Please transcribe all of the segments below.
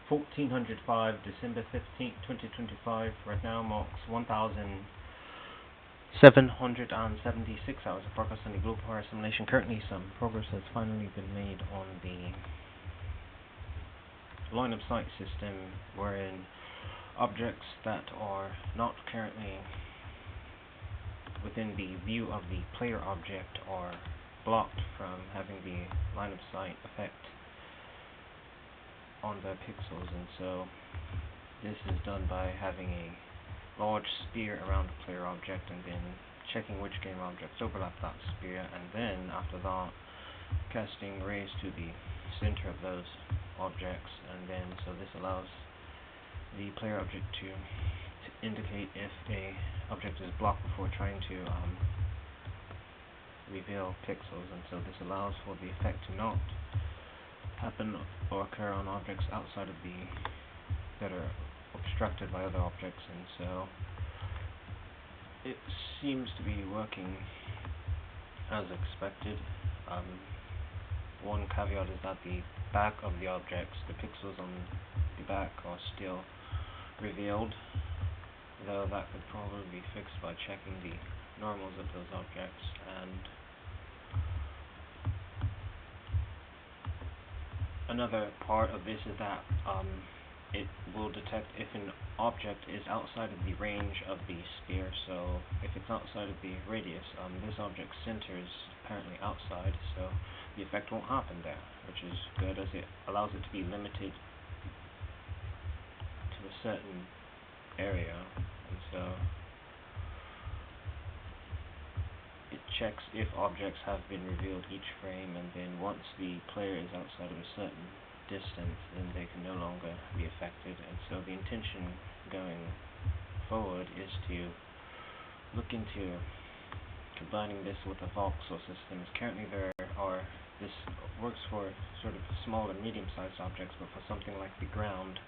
1405, December 15th, 2025. Right now marks 1,776 hours of progress on the global horror simulation. Currently, some progress has finally been made on the line of sight system, wherein objects that are not currently within the view of the player object are blocked from having the line of sight effect on the pixels, and so this is done by having a large sphere around the player object and then checking which game objects overlap that sphere, and then after that casting rays to the center of those objects, and then so this allows the player object to indicate if a object is blocked before trying to reveal pixels, and so this allows for the effect to not happen or occur on objects outside of that are obstructed by other objects, and so it seems to be working as expected. One caveat is that the back of the objects, the pixels on the back, are still revealed, though that could probably be fixed by checking the normals of those objects. And another part of this is that it will detect if an object is outside of the range of the sphere. So if it's outside of the radius, this object's center is apparently outside, so the effect won't happen there, which is good, as it allows it to be limited to a certain area, and so it checks if objects have been revealed each frame, and then once the player is outside of a certain distance, then they can no longer be affected. And so the intention going forward is to look into combining this with a voxel system. As currently this works for sort of small and medium-sized objects, but for something like the ground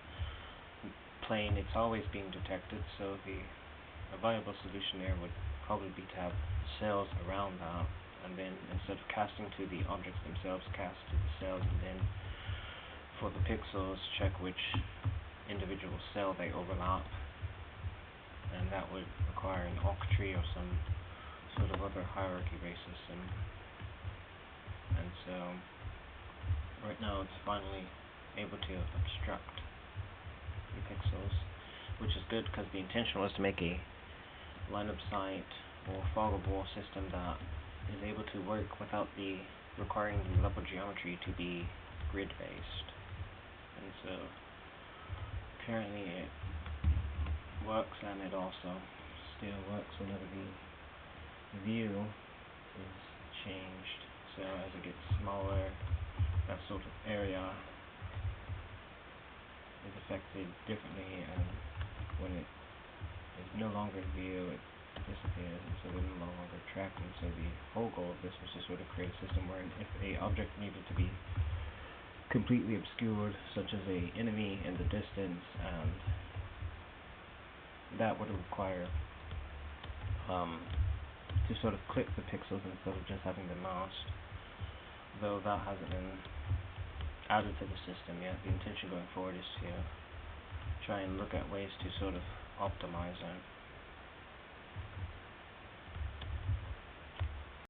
plane, it's always being detected, so a viable solution there would probably be to have cells around that, and then instead of casting to the objects themselves, cast to the cells, and then for the pixels check which individual cell they overlap, and that would require an octree or some sort of other hierarchy-based system. And so right now it's finally able to obstruct the pixels, which is good because the intention was to make a line of sight or fog of war system that is able to work without requiring the level geometry to be grid based. And so currently it works, and it also still works whenever the view is changed. So as it gets smaller, that sort of area is affected differently, and when it is no longer in view, it disappears, and so we're no longer tracked. And so the whole goal of this was to sort of create a system where if a object needed to be completely obscured, such as a enemy in the distance, and that would require to sort of click the pixels instead of just having them masked, though that hasn't been added to the system yet. The intention going forward is to try and look at ways to sort of optimize it.